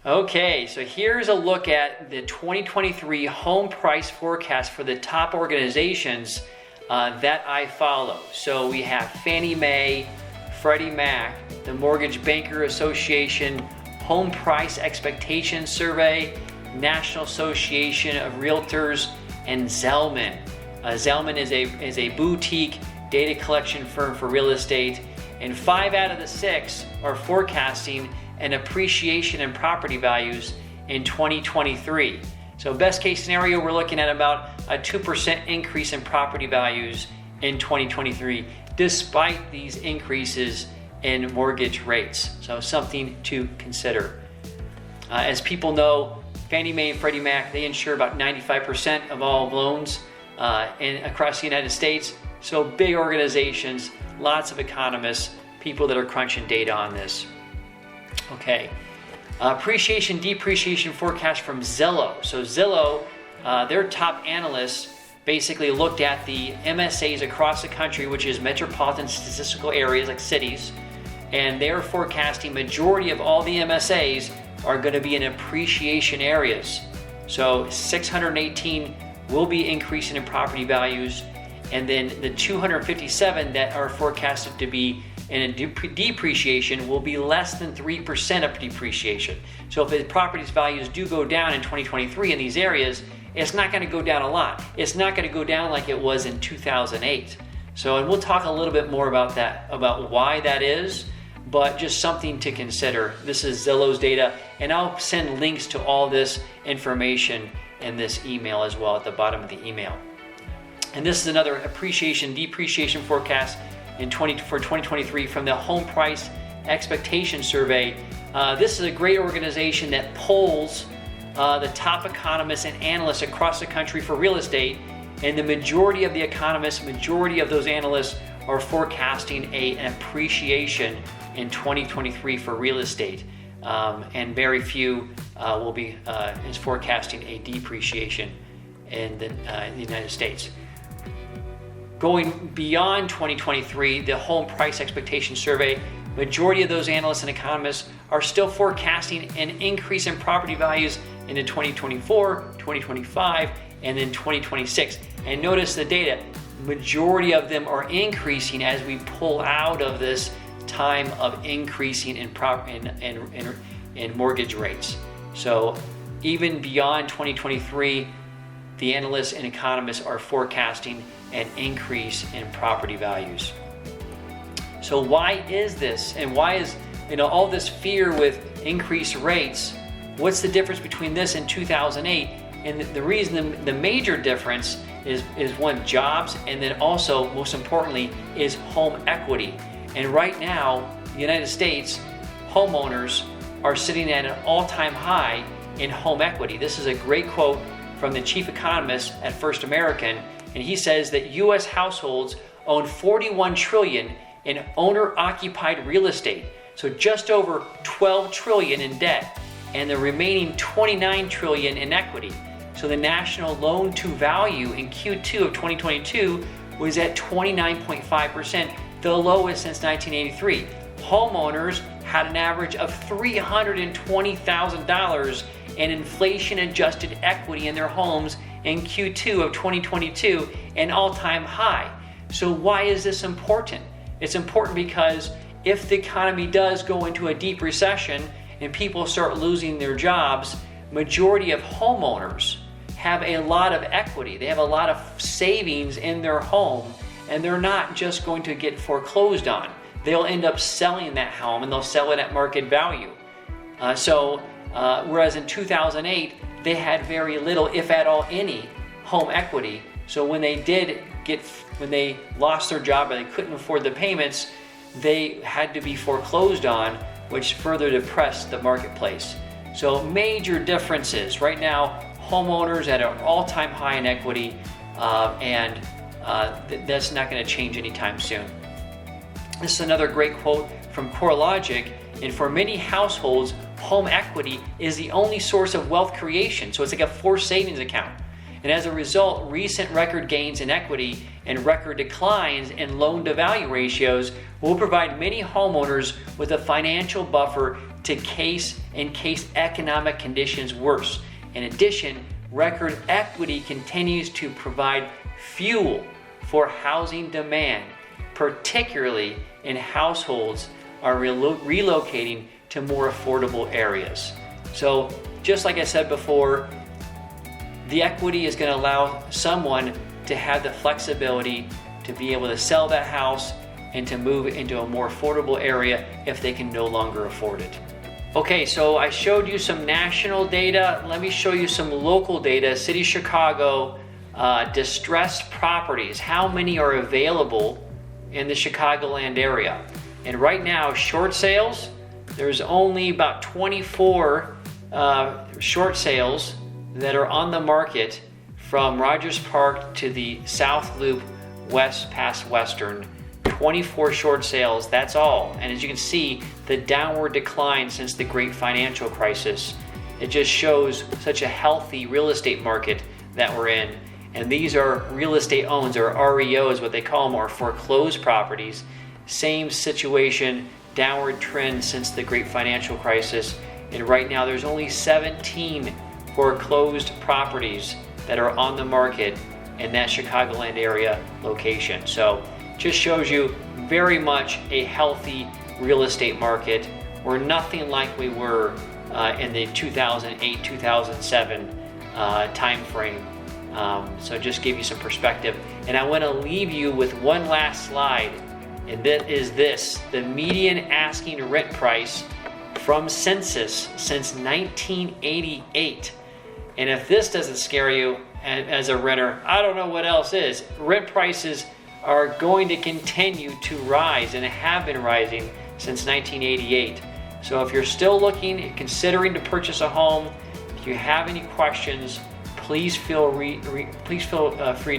Okay, so here's a look at the 2023 home price forecast for the top organizations that I follow. So we have Fannie Mae, Freddie Mac, the Mortgage Banker Association, Home Price Expectation Survey, National Association of Realtors, and Zelman. Zelman is a boutique data collection firm for real estate, and 5 out of the 6 are forecasting an appreciation in property values in 2023. So best case scenario, we're looking at about a 2% increase in property values in 2023, despite these increases in mortgage rates. So something to consider. As people know, Fannie Mae and Freddie Mac, they insure about 95% of all loans across the United States. So big organizations, lots of economists, people that are crunching data on this. Okay, appreciation, depreciation forecast from Zillow. So Zillow, their top analysts basically looked at the MSAs across the country, which is metropolitan statistical areas like cities, and they're forecasting majority of all the MSAs are going to be in appreciation areas. So 618 will be increasing in property values, and then the 257 that are forecasted to be in depreciation will be less than 3% of depreciation. So if the property's values do go down in 2023 in these areas, it's not going to go down a lot. It's not going to go down like it was in 2008. So, and we'll talk a little bit more about that, about why that is, but just something to consider. This is Zillow's data, and I'll send links to all this information in this email as well at the bottom of the email. And this is another appreciation, depreciation forecast for 2023 from the Home Price Expectation Survey. This is a great organization that polls the top economists and analysts across the country for real estate, and the majority of the economists, majority of those analysts are forecasting an appreciation in 2023 for real estate, and very few will be is forecasting a depreciation in the United States. Going beyond 2023, the Home Price Expectation Survey, majority of those analysts and economists are still forecasting an increase in property values into 2024, 2025, and then 2026. And notice the data, majority of them are increasing as we pull out of this time of increasing in mortgage rates. So even beyond 2023, the analysts and economists are forecasting an increase in property values. So why is this? And why is all this fear with increased rates? What's the difference between this and 2008? And the reason, the major difference is one, jobs, and then also, most importantly, is home equity. And right now, the United States homeowners are sitting at an all-time high in home equity. This is a great quote from the chief economist at First American, and he says that U.S. households own $41 trillion in owner-occupied real estate, so just over $12 trillion in debt, and the remaining $29 trillion in equity. So the national loan-to-value in Q2 of 2022 was at 29.5%, the lowest since 1983. Homeowners had an average of $320,000 in inflation-adjusted equity in their homes in Q2 of 2022, an all-time high. So why is this important? It's important because if the economy does go into a deep recession and people start losing their jobs, majority of homeowners have a lot of equity. They have a lot of savings in their home, and they're not just going to get foreclosed on. They'll end up selling that home, and they'll sell it at market value. Whereas in 2008, they had very little, if at all any, home equity. So when they lost their job and they couldn't afford the payments, they had to be foreclosed on, which further depressed the marketplace. So major differences. Right now, homeowners at an all-time high in equity, and that's not going to change anytime soon. This is another great quote from CoreLogic. And for many households, home equity is the only source of wealth creation. So it's like a forced savings account. And as a result, recent record gains in equity and record declines in loan-to-value ratios will provide many homeowners with a financial buffer in case economic conditions worse. In addition, record equity continues to provide fuel for housing demand, particularly in households are relocating to more affordable areas. So just like I said before, the equity is going to allow someone to have the flexibility to be able to sell that house and to move into a more affordable area if they can no longer afford it. Okay, so I showed you some national data. Let me show you some local data. City of Chicago, distressed properties. How many are available in the Chicagoland area? And right now, short sales, there's only about 24 short sales that are on the market from Rogers Park to the South Loop west past Western. 24 short sales, that's all. And as you can see, the downward decline since the great financial crisis, it just shows such a healthy real estate market that we're in. And these are real estate owns, or REOs, what they call them, or foreclosed properties. Same situation, downward trend since the great financial crisis. And right now there's only 17 foreclosed properties that are on the market in that Chicagoland area location. So just shows you very much a healthy real estate market. We're nothing like we were in the 2008, 2007 time frame. So just give you some perspective. And I want to leave you with one last slide, and that is this: the median asking rent price from census since 1988. And if this doesn't scare you as a renter, I don't know what else is. Rent prices are going to continue to rise and have been rising since 1988. So if you're still looking, considering to purchase a home, if you have any questions, please feel free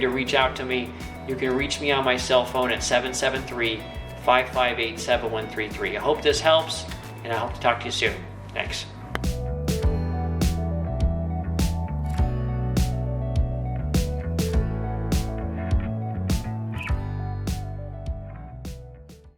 to reach out to me. You can reach me on my cell phone at 773-558-7133. I hope this helps, and I hope to talk to you soon. Thanks.